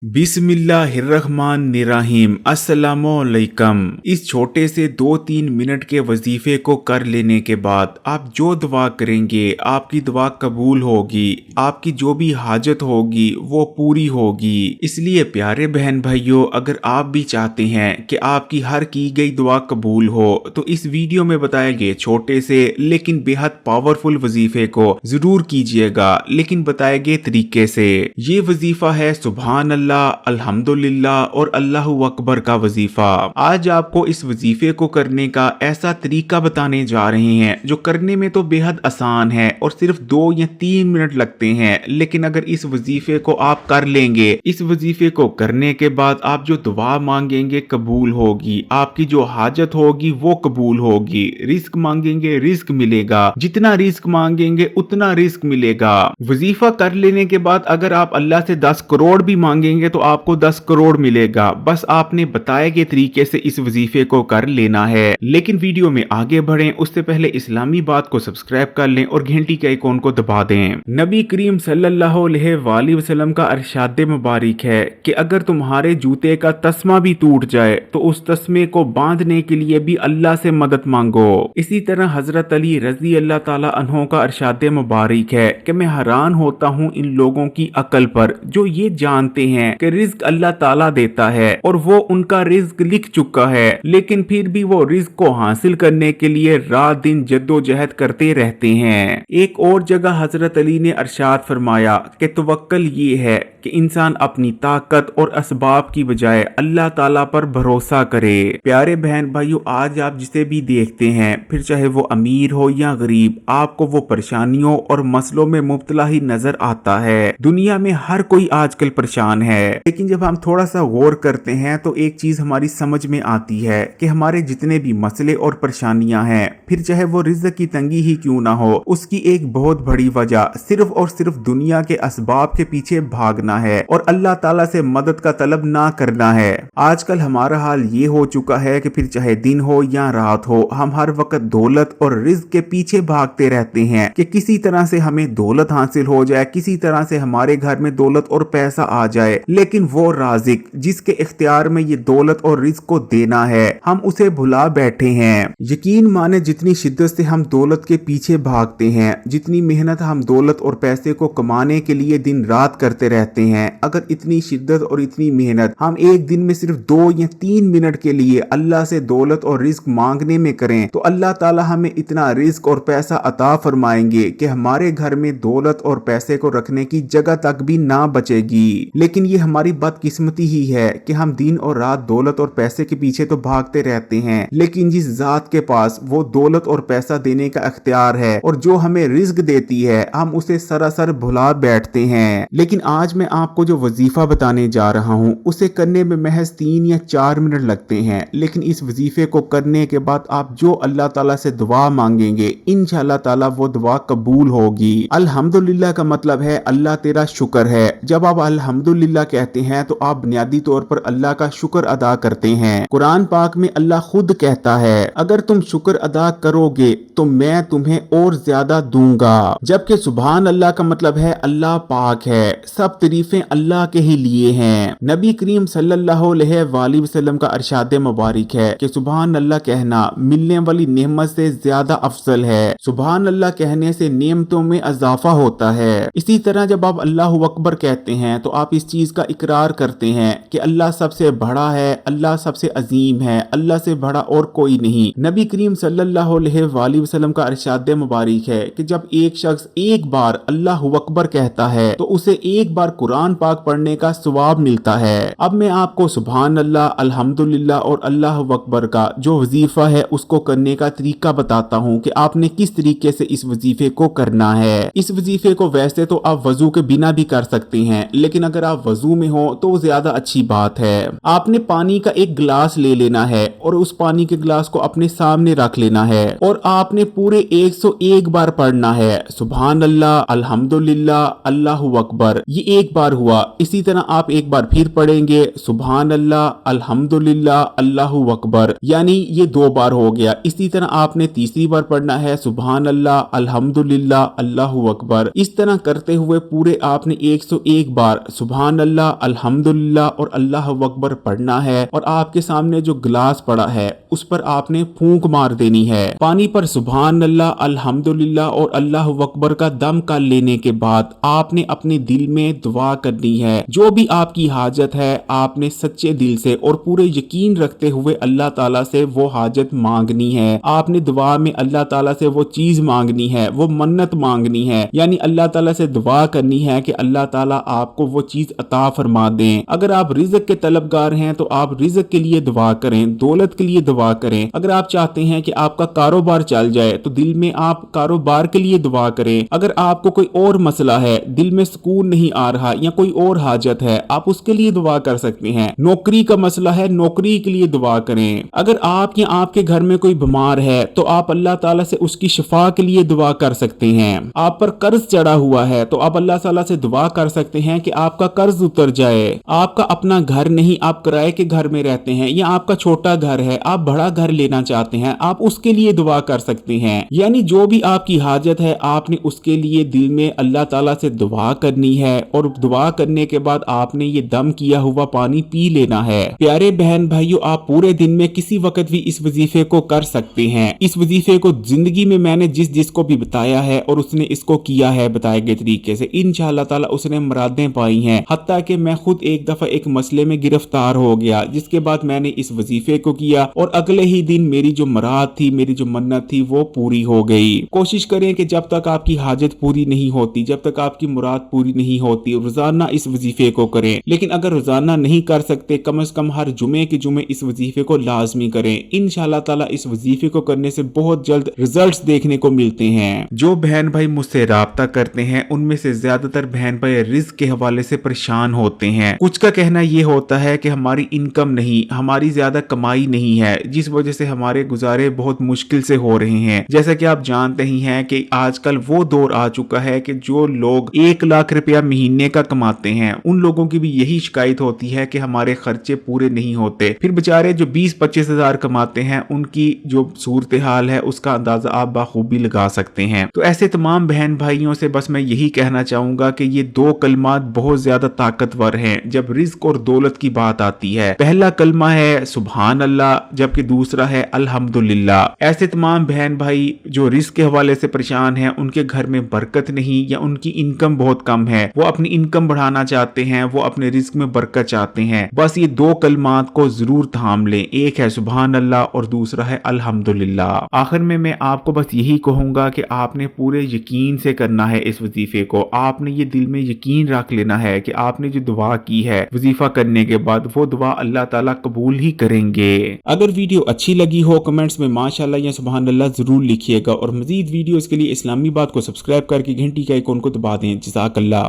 बिस्मिल्लाहिर्रहमानिर्रहीम अस्सलामुअलैकुम। इस छोटे से 2-3 मिनट के वजीफे को कर लेने के बाद आप जो दुआ करेंगे आपकी दुआ कबूल होगी, आपकी जो भी हाजत होगी वो पूरी होगी। इसलिए प्यारे बहन भाइयों, अगर आप भी चाहते हैं कि आपकी हर की गई दुआ कबूल हो तो इस वीडियो में बताए गए छोटे से लेकिन बेहद पावरफुल वजीफे को जरूर कीजिएगा, लेकिन बताए गए तरीके से। ये वजीफा है सुभान अल्लाह, अल्हम्दुलिल्लाह और अल्लाहु अकबर का वजीफा। आज आपको इस वजीफे को करने का ऐसा तरीका बताने जा रहे हैं जो करने में तो बेहद आसान है और सिर्फ 2 या 3 मिनट लगते हैं, लेकिन अगर इस वजीफे को आप कर लेंगे, इस वजीफे को करने के बाद आप जो दुआ मांगेंगे कबूल होगी, आपकी जो हाजत होगी वो कबूल होगी, रिस्क मांगेंगे रिस्क मिलेगा, जितना रिस्क मांगेंगे उतना रिस्क मिलेगा। वजीफा कर लेने के बाद अगर आप अल्लाह से 10 करोड़ भी मांगेंगे तो आपको 10 करोड़ मिलेगा। बस आपने बताए गए तरीके से इस वजीफे को कर लेना है। लेकिन वीडियो में आगे बढ़ें उससे पहले इस्लामी बात को सब्सक्राइब कर लें और घंटी के आइकॉन को दबा दें। नबी करीम सल्लल्लाहु अलैहि वसल्लम का इरशाद मुबारक है कि अगर तुम्हारे जूते का तस्मा भी टूट जाए तो उस तस्मे को बांधने के लिए भी अल्लाह से मदद मांगो। इसी तरह हजरत अली रजी अल्लाह ताला अन्हो का इरशाद मुबारक है कि मैं हैरान होता हूँ इन लोगों की अकल पर जो ये जानते हैं कि रिज्क अल्लाह ताला देता है और वो उनका रिज्क लिख चुका है, लेकिन फिर भी वो रिज्क को हासिल करने के लिए रात दिन जद्दोजहद करते रहते हैं। एक और जगह हजरत अली ने इरशाद फरमाया कि तवक्कल ये है कि इंसान अपनी ताकत और असबाब की बजाय अल्लाह ताला पर भरोसा करे। प्यारे बहन भाइयों, आज आप जिसे भी देखते हैं, फिर चाहे वो अमीर हो या गरीब, आपको वो परेशानियों और मसलों में मुब्तला ही नजर आता है। दुनिया में हर कोई आजकल परेशान है, लेकिन जब हम थोड़ा सा गौर करते हैं तो एक चीज हमारी समझ में आती है कि हमारे जितने भी मसले और परेशानियां हैं, फिर चाहे वो रिज़्क़ की तंगी ही क्यों ना हो, उसकी एक बहुत बड़ी वजह सिर्फ और सिर्फ दुनिया के असबाब के पीछे भागना है और अल्लाह ताला से मदद का तलब ना करना है। आजकल हमारा हाल ये हो चुका है कि फिर चाहे दिन हो या रात हो, हम हर वक्त दौलत और रिज़्क़ के पीछे भागते रहते हैं कि किसी तरह से हमें दौलत हासिल हो जाए, किसी तरह से हमारे घर में दौलत और पैसा आ जाए। लेकिन वो राज़िक जिसके इख्तियार में ये दौलत और रिज़्क़ को देना है, हम उसे भुला बैठे हैं। यकीन माने जितनी शिद्दत से हम दौलत के पीछे भागते हैं, जितनी मेहनत हम दौलत और पैसे को कमाने के लिए दिन रात करते रहते हैं, अगर इतनी शिद्दत और इतनी मेहनत हम एक दिन में सिर्फ 2 या 3 मिनट के लिए अल्लाह से दौलत और रिज़्क़ मांगने में करें तो अल्लाह ताला हमें इतना रिज़्क़ और पैसा अता फरमाएंगे कि हमारे घर में दौलत और पैसे को रखने की जगह तक भी ना बचेगी। लेकिन ये हमारी बदकिस्मती ही है कि हम दिन और रात दौलत और पैसे के पीछे तो भागते रहते हैं, लेकिन जिस जात के पास वो दौलत और पैसा देने का इख्तियार है और जो हमें रिज़्क़ देती है, हम उसे सरासर भुला बैठते हैं। लेकिन आज मैं आपको जो वजीफा बताने जा रहा हूँ उसे करने में महज 3 या 4 मिनट लगते हैं, लेकिन इस वजीफे को करने के बाद आप जो अल्लाह ताला से दुआ मांगेंगे इंशाअल्लाह ताला वो दुआ कबूल होगी। अल्हम्दुलिल्लाह का मतलब है अल्लाह तेरा शुक्र है। जब आप अल्हम्दुलिल्लाह कहते हैं तो आप बुनियादी तौर पर अल्लाह का शुक्र अदा करते हैं। कुरान पाक में अल्लाह खुद कहता है, अगर तुम शुक्र अदा करोगे तो मैं तुम्हें और ज्यादा दूंगा। जबकि सुभान अल्लाह का मतलब है अल्लाह पाक है, सब तारीफें अल्लाह के ही लिए हैं। नबी करीम सल्लल्लाहु अलैहि वसल्लम का इरशाद मुबारक है कि सुभान अल्लाह कहना मिलने वाली नेमत से ज्यादा अफजल है। सुभान अल्लाह कहने से नेमतों में इजाफा होता है। इसी तरह जब आप अल्लाहु अकबर कहते हैं तो आप इस चीज का इकरार करते हैं कि अल्लाह सबसे बड़ा है, अल्लाह सबसे अजीम है, अल्लाह से बड़ा और कोई नहीं। नबी करीम सल्लल्लाहु अलैहि वसल्लम का इरशाद मुबारक है कि जब एक शख्स एक बार अल्लाहु अकबर कहता है तो उसे एक बार कुरान पाक पढ़ने का सवाब मिलता है। अब मैं आपको सुभान अल्लाह, अल्हम्दुलिल्लाह और अल्लाहु अकबर का जो वजीफा है उसको करने का तरीका बताता हूँ कि आपने किस तरीके से इस वजीफे को करना है। इस वजीफे को वैसे तो आप वजू के बिना भी कर सकते हैं, लेकिन अगर आप वजू में हो तो ज्यादा अच्छी बात है। आपने पानी का एक गिलास ले लेना है और उस पानी के गिलास को अपने सामने रख लेना है और आपने पूरे 101 बार पढ़ना है सुभान अल्लाह, अल्हम्दुलिल्लाह, अल्लाहु अकबर। ये एक बार हुआ, इसी तरह आप एक बार फिर पढ़ेंगे सुभान अल्लाह, अल्हम्दुलिल्लाह, अल्लाहु अकबर, यानी ये 2 बार हो गया। इसी तरह आपने तीसरी बार पढ़ना है सुभान अल्लाह, अल्हम्दुलिल्लाह, अल्लाहु अकबर। इस तरह करते हुए पूरे आपने 101 बार सुभान अल्लाह, अल्हम्दुलिल्लाह और अल्लाहु अकबर पढ़ना है। और आपके सामने जो गिलास पड़ा है उस पर आपने फूंक मार देनी है। पानी पर सुभान अल्लाह, अल्हम्दुलिल्लाह और अल्लाहु अकबर का दम कर लेने के बाद आपने अपने दिल में दुआ करनी है। जो भी आपकी हाजत है आपने सच्चे दिल से और पूरे यकीन रखते हुए अल्लाह ताला से वो हाजत मांगनी है। आपने दुआ में अल्लाह ताला से वो चीज मांगनी है, वो मन्नत मांगनी है, यानी अल्लाह ताला से दुआ करनी है कि अल्लाह ताला आपको वो चीज अता फरमा दें। अगर आप रिज़्क के तलबगार हैं तो आप रिज़्क के लिए दुआ करें, दौलत के लिए दुआ करें। अगर आप चाहते हैं कि आपका कारोबार चल जाए तो दिल में आप कारोबार के लिए दुआ करें। अगर आपको कोई और मसला है, दिल में सुकून नहीं आ रहा या कोई और हाजत है, आप उसके लिए दुआ कर सकते हैं। नौकरी का मसला है, नौकरी के लिए दुआ करें। अगर आप या आपके घर में कोई बीमार है तो आप अल्लाह ताला से उसकी शिफा के लिए दुआ कर सकते हैं। आप पर कर्ज चढ़ा हुआ है तो आप अल्लाह ताला से दुआ कर सकते हैं कि आपका कर्ज उतर जाए। आपका अपना घर नहीं, आप किराए के घर में रहते हैं या आपका छोटा घर है, आप बड़ा घर लेना चाहते हैं, आप उसके लिए दुआ कर सकते हैं। यानी जो भी आपकी हाजत है आपने उसके लिए दिल में अल्लाह ताला से दुआ करनी है। और दुआ करने के बाद आपने ये दम किया हुआ पानी पी लेना है। प्यारे बहन भाइयों, आप पूरे दिन में किसी वक्त भी इस वजीफे को कर सकते हैं। इस वजीफे को जिंदगी में मैंने जिसको भी बताया है और उसने इसको किया है बताए गए तरीके से, इंशाअल्लाह ताला उसने मुरादें पाई हैं। हत्ता कि मैं खुद एक दफा एक मसले में गिरफ्तार हो गया, जिसके बाद मैंने इस वजीफे को किया और अगले ही दिन मेरी जो मुराद थी, मेरी जो मन्नत थी वो पूरी हो गई। कोशिश करें कि जब तक आपकी हाजत पूरी नहीं होती, जब तक आपकी मुराद पूरी नहीं होती, रोजाना इस वजीफे को करें। लेकिन अगर रोजाना नहीं कर सकते, कम से कम हर जुमे के जुमे इस वजीफे को लाजमी करें। इंशाअल्लाह ताला इस वजीफे को करने से बहुत जल्द रिजल्ट्स देखने को मिलते हैं। जो बहन भाई मुझसे राब्ता करते हैं उनमें से ज्यादातर बहन भाई रिस्क के हवाले से परेशान होते हैं। कुछ का कहना ये होता है कि हमारी इनकम नहीं, हमारी ज्यादा कमाई नहीं है, जिस वजह से हमारे गुजारे बहुत मुश्किल से हो रहे हैं। जैसा कि आप जानते ही हैं कि आजकल वो दौर आ चुका है कि जो लोग 1 लाख रुपया महीने का कमाते हैं उन लोगों की भी यही शिकायत होती है कि हमारे खर्चे पूरे नहीं होते। फिर बेचारे जो 20-25 हजार कमाते हैं उनकी जो सूरत हाल है उसका अंदाजा आप बाखूबी लगा सकते हैं। तो ऐसे तमाम बहन भाइयों से बस मैं यही कहना चाहूंगा कि ये 2 कलमात बहुत ज्यादा ताकतवर हैं जब रिज्क और दौलत की बात आती है। पहला कलमा है सुभान अल्लाह, जबकि दूसरा है अल्हम्दुलिल्लाह। ऐसे तमाम बहन भाई जो रिज्क के हवाले से परेशान हैं, उनके घर में बरकत नहीं या उनकी इनकम बहुत कम है, वो अपनी इनकम बढ़ाना चाहते हैं, वो अपने रिज्क में बरकत चाहते हैं, बस ये 2 कलमात को जरूर थाम लें। एक है सुभान अल्लाह और दूसरा है अल्हम्दुलिल्लाह। आखिर में मैं आपको बस यही कहूंगा कि आपने पूरे यकीन से करना है इस वजीफे को। आपने ये दिल में यकीन रख लेना है कि आपने जो दुआ की है वजीफा करने के बाद वो दुआ अल्लाह ताला कबूल ही करेंगे। अगर वीडियो अच्छी लगी हो कमेंट्स में माशाअल्लाह या सुभान अल्लाह जरूर लिखिएगा और मजीद वीडियोस के लिए इस्लामी बात को सब्सक्राइब करके घंटी के आइकॉन को दबा दें। जज़ाकल्लाह।